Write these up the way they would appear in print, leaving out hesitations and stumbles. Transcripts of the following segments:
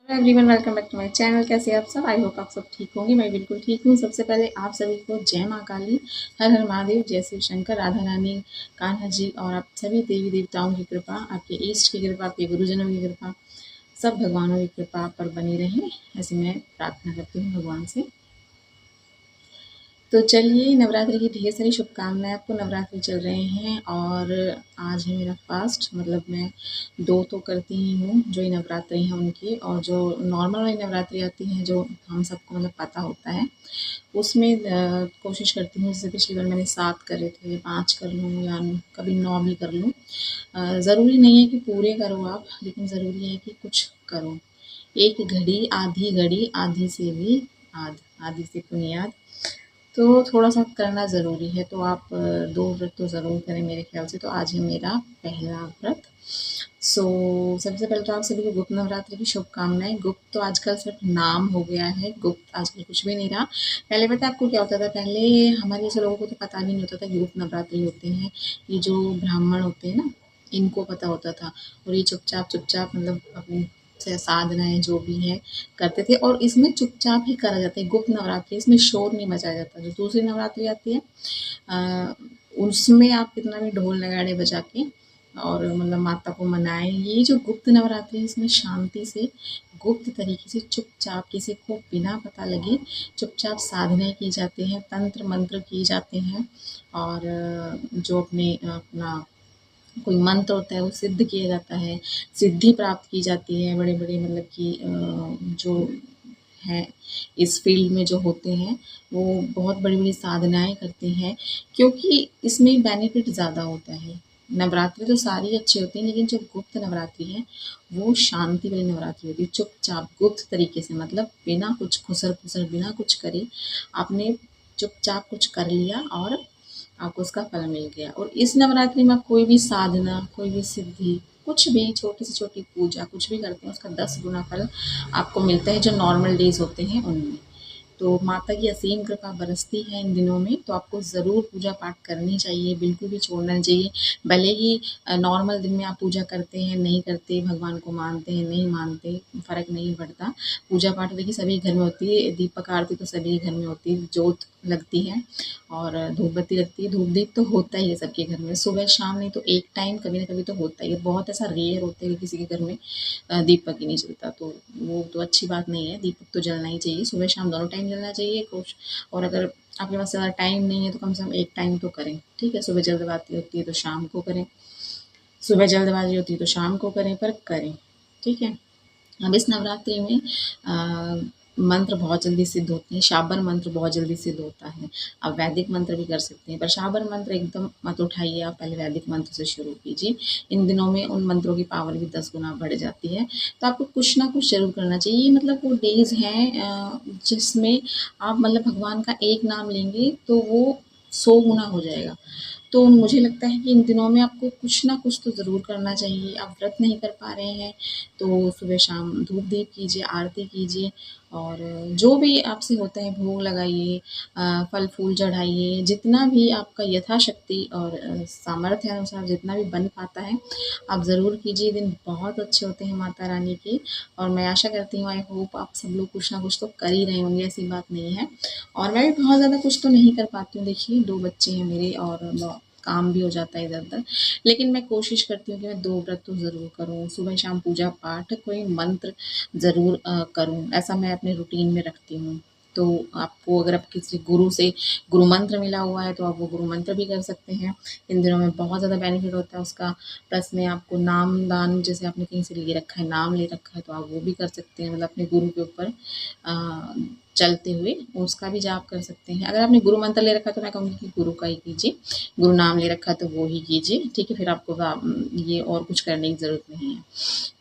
Hello everyone, welcome back to my channel. कैसे हैं आप सब? आई होप आप सब ठीक होंगे। मैं बिल्कुल ठीक हूँ। सबसे पहले आप सभी को जय माँ काली, हर हर महादेव, जय शिव शंकर, राधा रानी, कान्हा जी और आप सभी देवी देवताओं की कृपा, आपके इष्ट की कृपा, आपके गुरुजनों की कृपा, सब भगवानों की कृपा आप पर बनी रहे, ऐसी मैं प्रार्थना करती हूँ भगवान से। तो चलिए, नवरात्रि की ढेर सारी शुभकामनाएँ आपको। नवरात्रि चल रहे हैं और आज है मेरा फ़ास्ट, मतलब मैं 2 तो करती ही हूँ, जो ये नवरात्रि हैं उनकी, और जो नॉर्मल वाली नवरात्रि आती हैं, जो हम सबको मतलब पता होता है, उसमें कोशिश करती हूँ। जैसे पिछली बार मैंने 7 करे थे, 5 कर लूँ या कभी 9 भी कर लूँ। ज़रूरी नहीं है कि पूरे करो आप, लेकिन ज़रूरी है कि कुछ करो। एक घड़ी, आधी से भी आध, आधी से पुनियाद। तो थोड़ा-सा करना ज़रूरी है, तो आप 2 व्रत तो ज़रूर करें मेरे ख़्याल से। तो आज है मेरा पहला व्रत। सबसे पहले तो आप सभी को गुप्त नवरात्रि की शुभकामनाएँ। गुप्त तो आजकल सिर्फ़ नाम हो गया है, गुप्त आजकल कुछ भी नहीं रहा। पहले पता है आपको क्या होता था? पहले हमारे जैसे लोगों को तो पता भी नहीं होता था कि गुप्त नवरात्रि होते हैं। ये जो ब्राह्मण होते हैं ना, इनको पता होता था और ये चुपचाप मतलब अपनी साधनाएँ जो भी हैं करते थे, और इसमें चुपचाप ही करा जाता है। गुप्त नवरात्रि, इसमें शोर नहीं मचाया जाता। जो दूसरी नवरात्रि आती है अ, उसमें आप कितना भी ढोल नगाड़े बजा के और मतलब माता को मनाएं। ये जो गुप्त नवरात्रि है, इसमें शांति से गुप्त तरीके से चुपचाप, किसी को बिना पता लगे चुपचाप साधनाएं की जाती हैं, तंत्र मंत्र किए जाते हैं, और जो अपना कोई मंत्र होता है वो सिद्ध किया जाता है, सिद्धि प्राप्त की जाती है। बड़े-बड़े मतलब कि जो हैं इस फ़ील्ड में जो होते हैं, वो बहुत बड़ी-बड़ी साधनाएँ करते हैं, क्योंकि इसमें बेनिफिट ज़्यादा होता है। नवरात्रि तो सारी अच्छी होती हैं, लेकिन जो गुप्त नवरात्रि है, वो शांति वाली नवरात्रि होती है। चुपचाप गुप्त तरीके से, मतलब बिना कुछ खुसर-फुसर, बिना कुछ करे आपने चुपचाप कुछ कर लिया और आपको उसका फल मिल गया। और इस नवरात्रि में आप कोई भी साधना, कोई भी सिद्धि, कुछ भी छोटी से छोटी पूजा कुछ भी करते हैं, उसका 10 गुना फल आपको मिलता है, जो नॉर्मल डेज़ होते हैं उनमें। तो माता की असीम कृपा बरसती है इन दिनों में, तो आपको ज़रूर पूजा पाठ करनी चाहिए, बिल्कुल भी छोड़ना नहीं चाहिए। भले ही नॉर्मल दिन में आप पूजा करते हैं, नहीं करते, भगवान को मानते हैं, नहीं मानते, फ़र्क नहीं पड़ता। पूजा पाठ देखिए सभी घर में होती है, दीपक आरती तो सभी घर में होती है, जोत लगती है और धूप बत्ती लगती है। धूप दीप तो होता ही है सबके घर में, सुबह शाम नहीं तो एक टाइम कभी ना कभी तो होता ही है। बहुत ऐसा रेयर होता है कि किसी के घर में दीपक ही नहीं जलता, तो वो तो अच्छी बात नहीं है। दीपक तो जलना ही चाहिए, सुबह शाम दोनों टाइम जलना चाहिए कुछ। और अगर आपके पास ज़्यादा टाइम नहीं है तो कम से कम एक टाइम तो करें, ठीक है? सुबह जल्दबाज़ी होती है तो शाम को करें, सुबह जल्दबाज़ी होती है तो शाम को करें, पर करें, ठीक है? अब इस नवरात्रि में मंत्र बहुत जल्दी सिद्ध होते हैं, शाबर मंत्र बहुत जल्दी सिद्ध होता है। आप वैदिक मंत्र भी कर सकते हैं, पर शाबर मंत्र एकदम मत उठाइए, आप पहले वैदिक मंत्र से शुरू कीजिए। इन दिनों में उन मंत्रों की पावर भी 10 गुना बढ़ जाती है, तो आपको कुछ ना कुछ ज़रूर करना चाहिए। ये मतलब वो डेज़ हैं जिसमें आप मतलब भगवान का एक नाम लेंगे तो वो 100 गुना हो जाएगा। तो मुझे लगता है कि इन दिनों में आपको कुछ ना कुछ तो ज़रूर करना चाहिए। आप व्रत नहीं कर पा रहे हैं, तो सुबह-शाम धूप-दीप कीजिए, आरती कीजिए, और जो भी आपसे होता है भोग लगाइए, फल-फूल चढ़ाइए, जितना भी आपका यथाशक्ति और सामर्थ्य अनुसार जितना भी बन पाता है, आप ज़रूर कीजिए। दिन बहुत अच्छे होते हैं माता रानी के, और मैं आशा करती हूँ, आई होप आप सब लोग कुछ ना कुछ तो कर ही रहे होंगे, ऐसी बात नहीं है। और मैं भी बहुत ज़्यादा कुछ तो नहीं कर पाती हूँ, देखिए 2 बच्चे हैं मेरे और काम भी हो जाता है इधर-उधर। लेकिन मैं कोशिश करती हूँ कि मैं 2 व्रत तो ज़रूर करूँ, सुबह-शाम पूजा पाठ, कोई मंत्र ज़रूर करूँ, ऐसा मैं अपने रूटीन में रखती हूँ। तो आपको अगर आप किसी गुरु से गुरु मंत्र मिला हुआ है, तो आप वो गुरु मंत्र भी कर सकते हैं। इन दिनों में बहुत ज़्यादा बेनिफिट होता है उसका। प्लस में आपको नाम-दान, जैसे आपने कहीं से ले रखा है, नाम ले रखा है, तो आप वो भी कर सकते हैं, मतलब अपने गुरु के ऊपर चलते हुए उसका भी जाप कर सकते हैं। अगर आपने गुरु मंत्र ले रखा है तो मैं कहूँगी कि गुरु का ही कीजिए, गुरु नाम ले रखा है तो वो ही कीजिए, ठीक है? फिर आपको ये और कुछ करने की ज़रूरत नहीं है,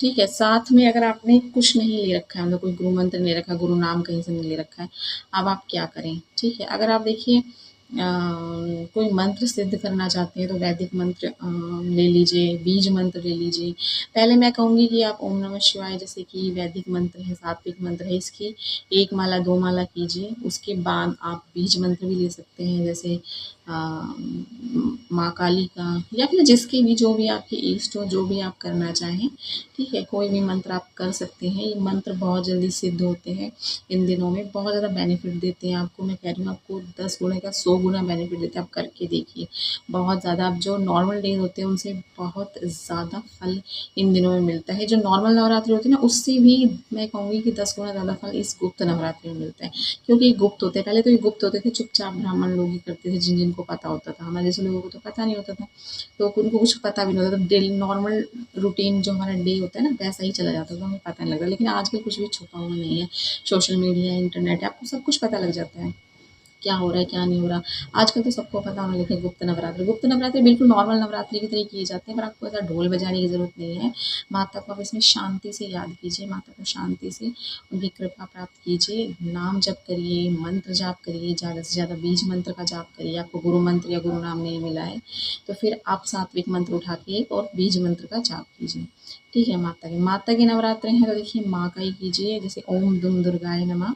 ठीक है? साथ में अगर आपने कुछ नहीं ले रखा है, मतलब कोई गुरु मंत्र नहीं रखा, गुरु नाम कहीं से नहीं ले रखा है, अब आप क्या करें, ठीक है? अगर आप देखिए कोई मंत्र सिद्ध करना चाहते हैं तो वैदिक मंत्र ले लीजिए, बीज मंत्र ले लीजिए। पहले मैं कहूँगी कि आप ओम नमः शिवाय जैसे कि वैदिक मंत्र है, सात्विक मंत्र है, इसकी 1 माला 2 माला कीजिए। उसके बाद आप बीज मंत्र भी ले सकते हैं, जैसे अ, माँ काली का, या फिर जिसके भी जो भी आपकी इष्ट हो, जो भी आप करना चाहें, ठीक है? कोई भी मंत्र आप कर सकते हैं। ये मंत्र बहुत जल्दी सिद्ध होते हैं इन दिनों में, बहुत ज़्यादा बेनिफिट देते हैं आपको। मैं कह रही हूँ आपको 10 गुना क्या 100 गुना बेनिफिट देते हैं, आप करके देखिए। बहुत ज़्यादा, अब जो नॉर्मल डेज़ होते हैं उनसे बहुत ज़्यादा फल इन दिनों में मिलता है। जो नॉर्मल नवरात्रि होती है ना, उससे भी मैं कहूँगी कि 10 गुना ज़्यादा फल इस गुप्त नवरात्रि में मिलता है, क्योंकि ये गुप्त होते हैं। पहले तो ये गुप्त होते थे, चुपचाप ब्राह्मण लोग ही करते थे, जिनको पता होता था। हमारे जैसे लोगों को तो पता नहीं होता था, तो उनको कुछ पता भी नहीं होता था। डेली नॉर्मल रूटीन जो हमारा डे होता है ना, वैसा ही चला जाता था, हमें पता नहीं लगता। लेकिन आजकल कुछ भी छुपा हुआ नहीं है। सोशल मीडिया, इंटरनेट है, आपको सब कुछ पता लग जाता है, क्या हो रहा है, क्या नहीं हो रहा। आजकल तो सबको पता होने लगा है गुप्त नवरात्रि बिल्कुल नॉर्मल नवरात्रि की तरह किए जाते हैं, पर आपको ऐसा ढोल बजाने की ज़रूरत नहीं है। माता को आप इसमें शांति से याद कीजिए, माता को शांति से उनकी कृपा प्राप्त कीजिए, नाम जप करिए, मंत्र जाप करिए, ज़्यादा से ज़्यादा बीज मंत्र का जाप करिए। आपको गुरु मंत्र या गुरु नाम नहीं मिला है, तो फिर आप सात्विक मंत्र उठा के एक और बीज मंत्र का जाप कीजिए, ठीक है? माता की नवरात्रे हैं तो देखिए माँ का ही कीजिए, जैसे ओम दुम दुर्गाय नमः,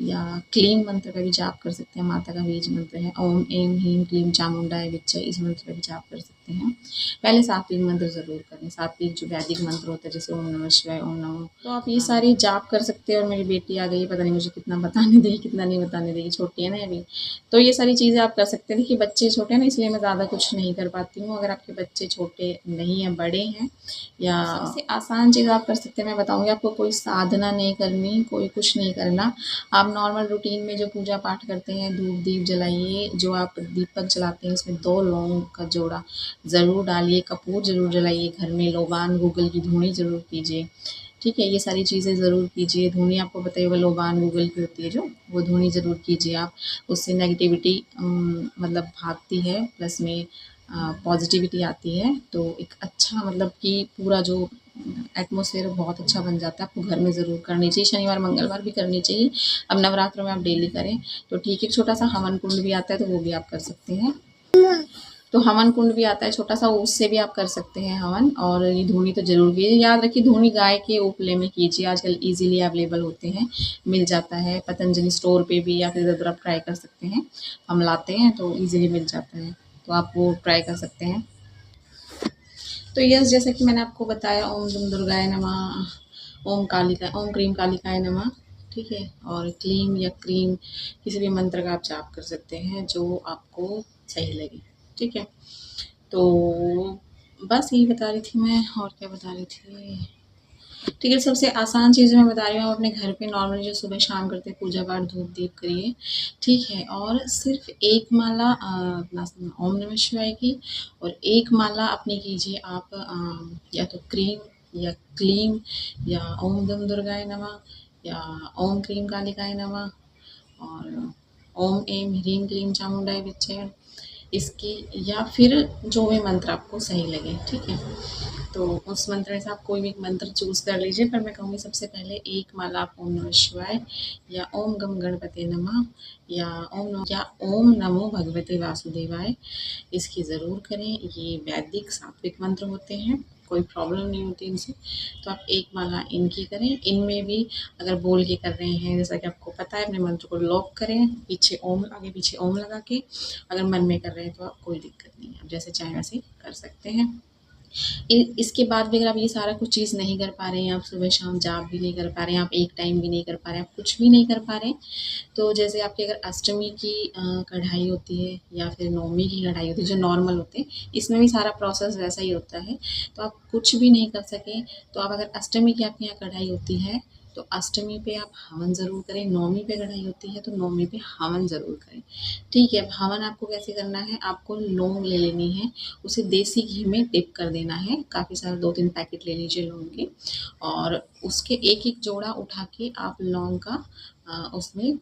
या क्लीम मंत्र का भी जाप कर सकते हैं। माता का बीज मंत्र है ओम ऐं ह्रीं क्लीं चामुंडाय विच्चे, इस मंत्र का भी जाप कर सकते हैं। पहले सात्विक मंत्र ज़रूर करें, सात्विक जो वैदिक मंत्र होता है, जैसे ओम नमः शिवाय, ओम नमो, तो आप ये सारी जाप कर सकते हैं। और मेरी बेटी आ गई है, पता नहीं मुझे कितना बताने देगी, कितना नहीं बताने देगी, छोटी है ना अभी। तो ये सारी चीज़ें आप कर सकते हैं। देखिए बच्चे छोटे हैं ना, इसलिए मैं ज़्यादा कुछ नहीं कर पाती हूँ। अगर आपके बच्चे छोटे नहीं हैं, बड़े हैं, या सबसे आसान चीज़ आप कर सकते हैं, मैं बताऊँगी आपको। कोई साधना नहीं करनी, कोई कुछ नहीं करना। आप नॉर्मल रूटीन में जो पूजा पाठ करते हैं, धूप दीप जलाइए। जो आप दीपक जलाते हैं उसमें 2 लौंग का जोड़ा ज़रूर डालिए, कपूर ज़रूर जलाइए, घर में लोबान गूगल की धूनी ज़रूर कीजिए, ठीक है? ये सारी चीज़ें ज़रूर कीजिए। धूनी आपको पता ही होगा, लोबान गूगल की होती है जो, वो धूनी ज़रूर कीजिए आप। उससे नेगेटिविटी मतलब भागती है, प्लस में पॉज़िटिविटी आती है। तो एक अच्छा, मतलब कि पूरा जो एटमॉस्फेयर बहुत अच्छा बन जाता है। आपको घर में ज़रूर करनी चाहिए, शनिवार मंगलवार भी करनी चाहिए। अब नवरात्रों में आप डेली करें तो ठीक है। छोटा सा हवन कुंड भी आता है, तो वो भी आप कर सकते हैं। तो हवन कुंड भी आता है छोटा सा, उससे भी आप कर सकते हैं हवन। और ये धूनी तो ज़रूर कीजिए। याद रखिए धूनी गाय के उपले में कीजिए, आजकल ईज़िली अवेलेबल होते हैं, मिल जाता है पतंजलि स्टोर पे भी, या फिर इधर-उधर आप ट्राई कर सकते हैं। हम लाते हैं तो ईज़िली मिल जाता है, तो आप वो ट्राई कर सकते हैं। तो यस, जैसा कि मैंने आपको बताया, ओम दुम दुर्गाय नमः, ओम क्रीम कालिकाय नमः, ठीक है? और क्लीम या क्रीम, किसी भी मंत्र का आप जाप कर सकते हैं जो आपको सही लगे, ठीक है? तो बस यही बता रही थी मैं, और क्या बता रही थी? ठीक है, सबसे आसान चीज़ मैं बता रही हूँ। आप अपने घर पे नॉर्मली जो सुबह शाम करते हैं पूजा पाठ, धूप दीप करिए, ठीक है? और सिर्फ़ 1 माला अपना ओम नमः शिवाय की, और 1 माला अपनी कीजिए आप या तो क्रीम या क्लीम, या ओम दम दुर्गाय नमः, या ओम क्रीम कालिकाय नमः, और ओम ऐं ह्रीं क्लीं चामुंडाय विच्चे, इसकी, या फिर जो भी मंत्र आपको सही लगे, ठीक है? तो उस मंत्र में से आप कोई भी एक मंत्र चूज़ कर लीजिए, पर मैं कहूँगी सबसे पहले 1 माला आप ओम नमः शिवाय, या ओम गम गणपते नमः, या ओम नमो भगवते वासुदेवाय, इसकी ज़रूर करें। ये वैदिक सात्विक मंत्र होते हैं, कोई प्रॉब्लम नहीं होती इनसे। तो आप 1 माला इनकी करें। इनमें भी अगर बोल के कर रहे हैं, जैसा कि आपको पता है, अपने मंत्र को लॉक करें, पीछे ओम, आगे पीछे ओम लगा के। अगर मन में कर रहे हैं तो आप, कोई दिक्कत नहीं है, आप जैसे चाहें वैसे कर सकते हैं। इसके बाद भी अगर आप ये सारा कुछ चीज़ नहीं कर पा रहे हैं, आप सुबह शाम जाप भी नहीं कर पा रहे हैं, आप एक टाइम भी नहीं कर पा रहे हैं, आप कुछ भी नहीं कर पा रहे हैं, तो जैसे आपकी अगर अष्टमी की कढ़ाई होती है, या फिर नवमी की कढ़ाई होती है, जो नॉर्मल होते हैं, इसमें भी सारा प्रोसेस वैसा ही होता है। तो आप कुछ भी नहीं कर सके, तो आप अगर अष्टमी की आपके यहाँ कढ़ाई होती है, तो अष्टमी पे आप हवन ज़रूर करें। नवमी पे कढ़ाई होती है, तो नवमी पे हवन ज़रूर करें, ठीक है? अब हवन आपको कैसे करना है, आपको लौंग ले लेनी है, उसे देसी घी में डिप कर देना है, काफ़ी सारा 2-3 पैकेट ले लीजिए लौंग के, और उसके एक-एक जोड़ा उठा के आप लौंग का उसमें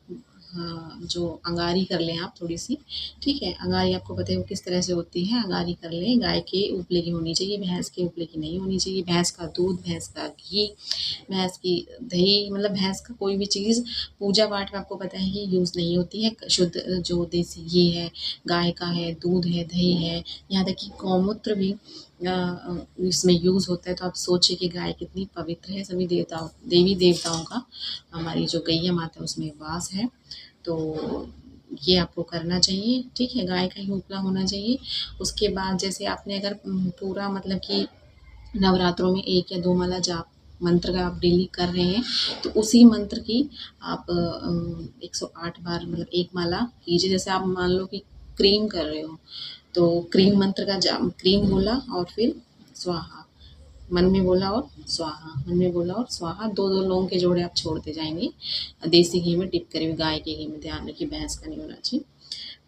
जो अंगारी कर लें आप थोड़ी-सी, ठीक है? अंगारी आपको पता है वो किस तरह से होती है, अंगारी कर लें। गाय के उपले की होनी चाहिए, भैंस के उपले की नहीं होनी चाहिए। भैंस का दूध, भैंस का घी, भैंस की दही, मतलब भैंस का कोई भी चीज़ पूजा-पाठ में आपको पता है कि यूज़ नहीं होती है। शुद्ध जो देसी घी है, गाय का है, दूध है, दही है, यहाँ तक कि गौमूत्र भी इसमें यूज़ होता है। तो आप सोचिए कि गाय कितनी पवित्र है, सभी देवताओं देवी-देवताओं का हमारी जो गैया माता है उसमें वास है। तो ये आपको करना चाहिए, ठीक है? गाय का ही उपला होना चाहिए। उसके बाद जैसे आपने अगर पूरा मतलब कि नवरात्रों में 1 या 2 माला जाप मंत्र का आप डेली कर रहे हैं, तो उसी मंत्र की आप 108 बार मतलब 1 माला कीजिए। जैसे आप मान लो कि क्रीम कर रहे हो, तो क्रीम मंत्र का जाप क्रीम बोला और फिर स्वाहा, मन में बोला और स्वाहा, मन में बोला और स्वाहा, 2-2 लौंग के जोड़े आप छोड़ते जाएँगे। देसी घी में डिप करे हुए, गाय के घी में, ध्यान रखिए भैंस का नहीं होना चाहिए।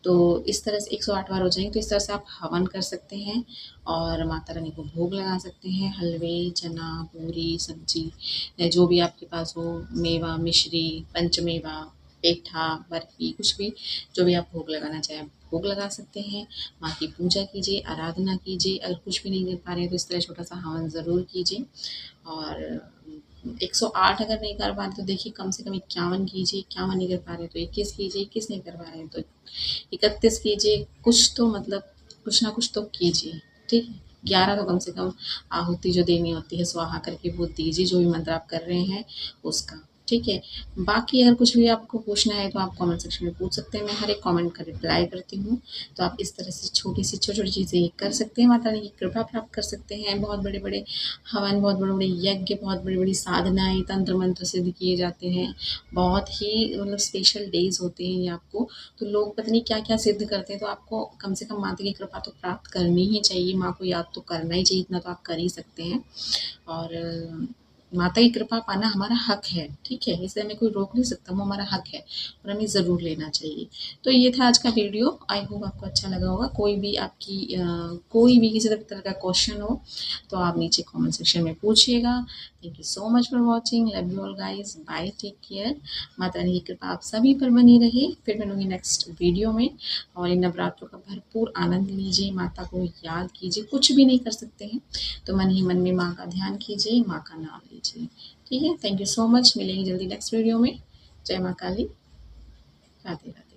तो इस तरह से 108 बार हो जाएँगे, तो इस तरह से आप हवन कर सकते हैं और माता रानी को भोग लगा सकते हैं। हलवे, चना, पूरी, सब्जी जो भी आपके पास हो, मेवा, मिश्री, पंचमेवा, पेठा, बर्फ़ी, कुछ भी जो भी आप भोग लगाना चाहें, आप भोग लगा सकते हैं। माँ की पूजा कीजिए, आराधना कीजिए। अगर कुछ भी नहीं कर पा रहे हैं तो इस तरह छोटा-सा हवन ज़रूर कीजिए। और 108 अगर नहीं कर पा रहे तो देखिए कम से कम 51 कीजिए, 51 नहीं कर पा रहे तो 21 कीजिए, 21 नहीं कर पा रहे हैं तो 31 कीजिए। कुछ तो मतलब कुछ ना कुछ तो कीजिए, ठीक है? 11 तो कम से कम आहुति जो देनी होती है स्वाहा करके वो दीजिए, जो भी मंत्र आप कर रहे हैं उसका, ठीक है? बाकी अगर कुछ भी आपको पूछना है तो आप कमेंट सेक्शन में पूछ सकते हैं, मैं हर एक कमेंट का रिप्लाई करती हूँ। तो आप इस तरह से छोटी-सी छोटी-छोटी चीज़ें कर सकते हैं, माता रानी की कृपा प्राप्त कर सकते हैं। बहुत बड़े-बड़े हवन, बहुत बड़े-बड़े यज्ञ, बहुत बड़ी-बड़ी साधनाएँ, तंत्र मंत्र सिद्ध किए जाते हैं। बहुत ही मतलब स्पेशल डेज़ होते हैं ये आपको, तो लोग पता नहीं क्या-क्या सिद्ध करते हैं, तो आपको कम से कम माता की कृपा तो प्राप्त करनी ही चाहिए, माँ को याद तो करना ही चाहिए, इतना तो आप कर ही सकते हैं। और माता की कृपा पाना हमारा हक है, ठीक है? इसे हमें कोई रोक नहीं सकता, वो हमारा हक है और हमें ज़रूर लेना चाहिए। तो ये था आज का वीडियो, आई होप आपको अच्छा लगा होगा। कोई भी आपकी कोई भी किसी तरह का क्वेश्चन हो, तो आप नीचे कमेंट सेक्शन में पूछिएगा। Thank you so much for watching, love you all guys, bye, take care. माता रानी की कृपा आप सभी पर बनी रहे। फिर मिलूँगी नेक्स्ट वीडियो में और इन नवरात्रों का भरपूर आनंद लीजिए, माता को याद कीजिए, कुछ भी नहीं कर सकते हैं तो मन ही मन में माँ का ध्यान कीजिए, माँ का नाम लीजिए, ठीक है? थैंक यू सो मच, मिलेंगे जल्दी नेक्स्ट वीडियो में। जय माँ काली, राधे राधे।